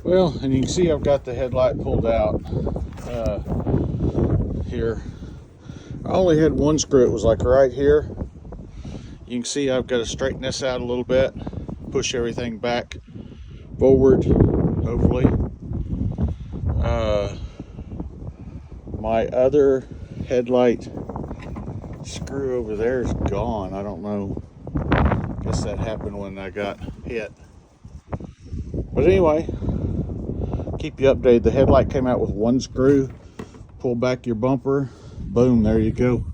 Well, and you can see I've got the headlight pulled out here. I only had one screw. It was like right here. You can see I've got to straighten this out a little bit, push everything back forward, hopefully. My other headlight screw over there is gone. I don't know. Guess that happened when I got hit. But anyway, keep you updated. The headlight came out with one screw. Pull back your bumper. Boom, there you go.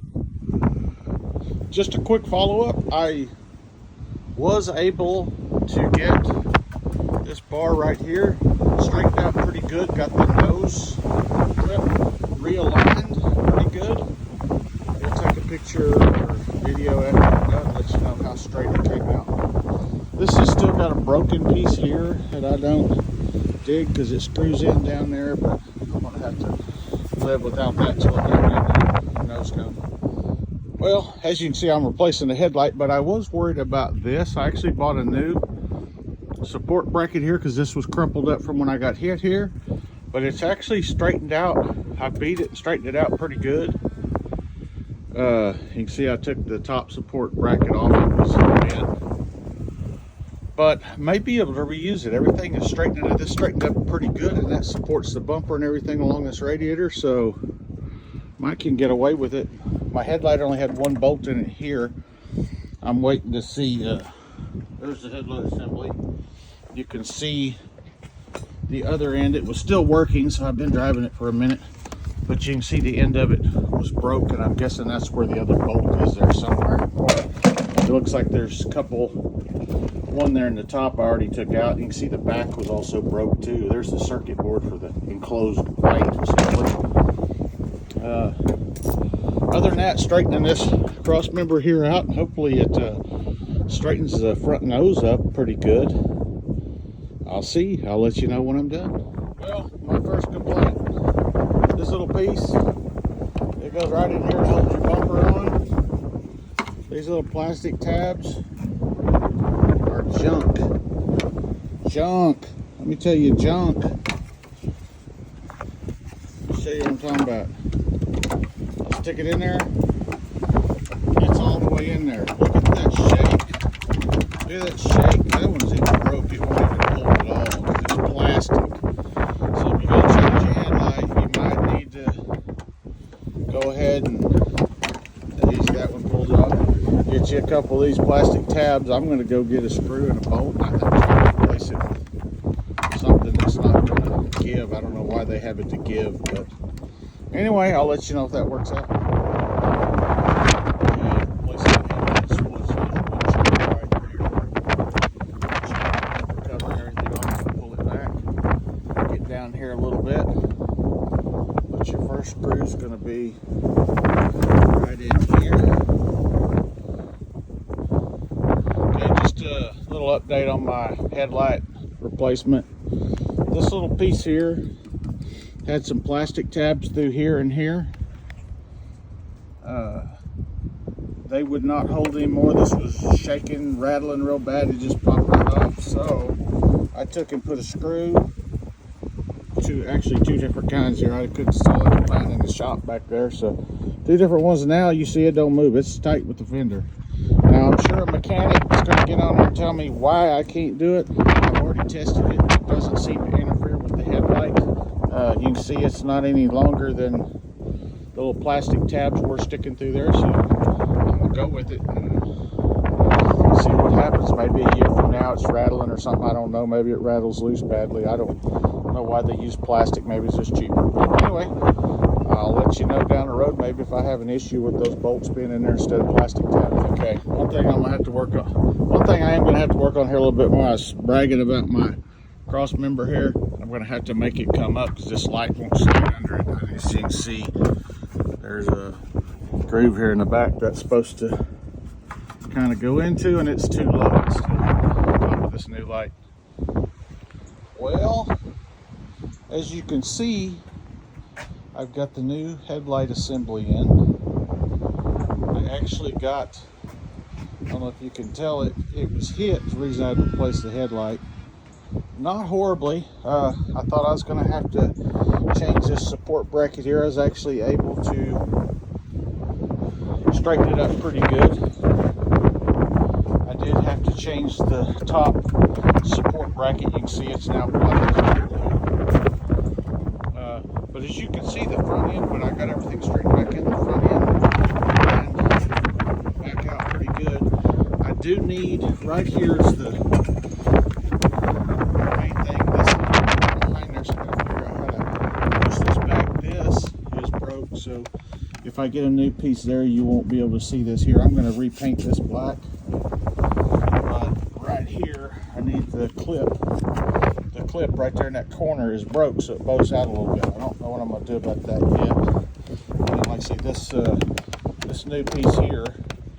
Just a quick follow-up. I was able to get this bar right here straightened out pretty good. Got the nose clip realigned pretty good. I'll take a picture or video after I'm done, let you know how straight it came out. This has still got a broken piece here that I don't dig because it screws in down there, but I'm gonna have to live without that till I get the nose cone. Well, as you can see, I'm replacing the headlight, but I was worried about this. I actually bought a new support bracket here because this was crumpled up from when I got hit here, but it's actually straightened out. I beat it and straightened it out pretty good. You can see I took the top support bracket off. It was bent, but may be able to reuse it. Everything is straightened up. This straightened up pretty good, and that supports the bumper and everything along this radiator, so I can get away with it. My headlight only had one bolt in it here. I'm waiting to see. There's the headlight assembly. You can see the other end. It was still working, so I've been driving it for a minute, but you can see the end of it was broke, and I'm guessing that's where the other bolt is there somewhere. It looks like there's a couple, one there in the top I already took out. You can see the back was also broke too. There's the circuit board for the enclosed light assembly. Other than that, straightening this cross member here out, and hopefully it straightens the front nose up pretty good. I'll see. I'll let you know when I'm done. Well, my first complaint, this little piece, it goes right in here and holds your bumper on. These little plastic tabs are junk. Junk. Let me tell you, junk. I'll show you what I'm talking about. Stick it in there. It's all the way in there. Look at that shake. Look at that shake. That one's even broke. It won't even hold at all. It's plastic. So if you go change your headlight, you might need to go ahead and that one pulled off. Get you a couple of these plastic tabs. I'm going to go get a screw and a bolt. I think I'll replace it with something that's not going to give. I don't know why they have it to give, but anyway, I'll let you know if that works out. Cover everything off, pull it back, get down here a little bit. But your first screw is going to be right in here. Okay, just a little update on my headlight replacement. This little piece here had some plastic tabs through here and here. They would not hold anymore. This was shaking, rattling real bad. It just popped right off. So I took and put a screw, actually two different kinds here. I couldn't sell it found in the shop back there. So two different ones. Now you see it don't move. It's tight with the fender. Now I'm sure a mechanic is going to get on there and tell me why I can't do it. I've already tested it. It doesn't seem to interfere with the headlight. You can see it's not any longer than the little plastic tabs were sticking through there, so I'm gonna go with it and see what happens. Maybe a year from now it's rattling or something. I don't know. Maybe it rattles loose badly. I don't know why they use plastic. Maybe it's just cheaper. But anyway, I'll let you know down the road. Maybe if I have an issue with those bolts being in there instead of plastic tabs. Okay. One thing I am gonna have to work on here a little bit more. I was bragging about my cross member here. I'm going to have to make it come up because this light won't slide under it. As you can see, there's a groove here in the back that's supposed to kind of go into, and it's too low. It's too low on top of this new light. Well, as you can see, I've got the new headlight assembly in. I actually got, I don't know if you can tell it was hit. The reason I had to replace the headlight. Not horribly. I thought I was going to have to change this support bracket here. I was actually able to straighten it up pretty good. I did have to change the top support bracket. You can see it's now black. But as you can see, the front end, when I got everything straightened back in, the front end and back out pretty good. I do need, right here is the main thing. This behind there, so I gotta figure out how to push this back. This is broke, so if I get a new piece there, you won't be able to see this here. I'm going to repaint this black. But right here, I need the clip. The clip right there in that corner is broke, so it bows out a little bit. I don't know what I'm going to do about that yet. And like I say, this new piece here,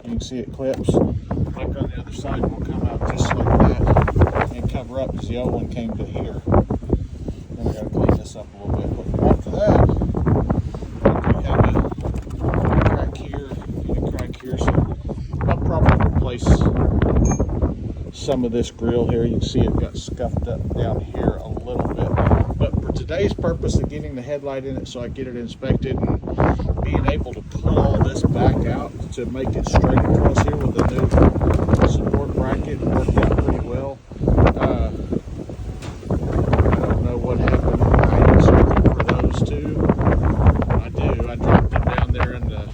you can see it clips. Like on the other side, will come out just like that and cover up because the old one came to here. Then I got to clean this up a little bit. But after that, I'll probably replace some of this grill here. You can see it got scuffed up down here a little bit. But for today's purpose of getting the headlight in it so I get it inspected and being able to pull all this back out to make it straight across here with the new support bracket, worked out pretty well. I don't know what happened when I inserted for those two. I do. I dropped them down there in the...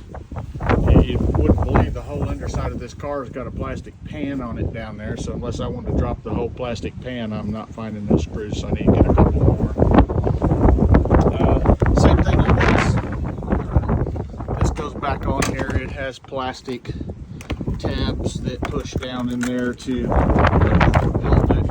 You wouldn't believe the whole underside of this car has got a plastic pan on it down there, so unless I want to drop the whole plastic pan, I'm not finding those screws, so I need to get a couple more. Same thing on this. This goes back on here. It has plastic tabs that push down in there to build it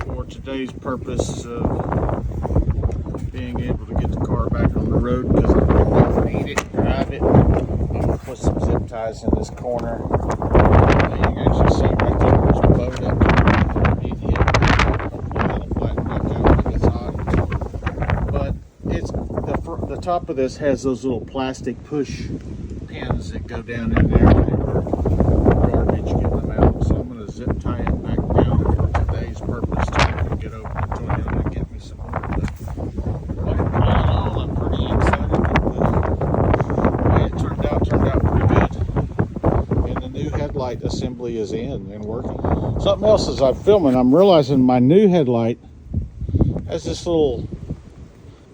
for today's purpose of being able to get the car back on the road, because I don't need it, drive it. I'm going to put some zip ties in this corner. You can actually see right there where it's bowed up. Need to hit it back up. Hopefully that'll flatten back out when it's on. But it's the top of this has those little plastic push pins that go down in there whenever garbage get them out. So I'm going to zip tie it back down for today's purpose so I can get over to Toyota and get me some more. But all in all, I'm pretty excited with the way it turned out pretty good. And the new headlight assembly is in and working. Something else as I'm filming, I'm realizing my new headlight has this little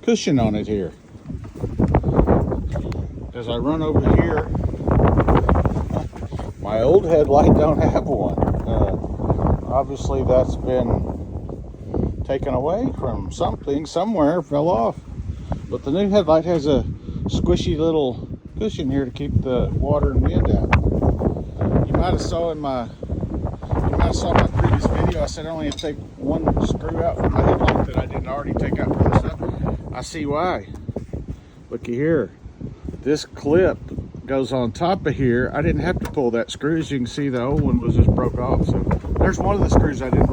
cushion on it here. As I run over here, my old headlight don't have one. Obviously that's been taken away from something, somewhere, fell off. But the new headlight has a squishy little cushion here to keep the water and wind out. You might have saw my previous video, I said I only had to take one screw out from my headlight that I didn't already take out from the stuff. I see why. Looky here. This clip goes on top of here. I didn't have to pull that screw. As you can see, the old one was just broke off. So there's one of the screws I didn't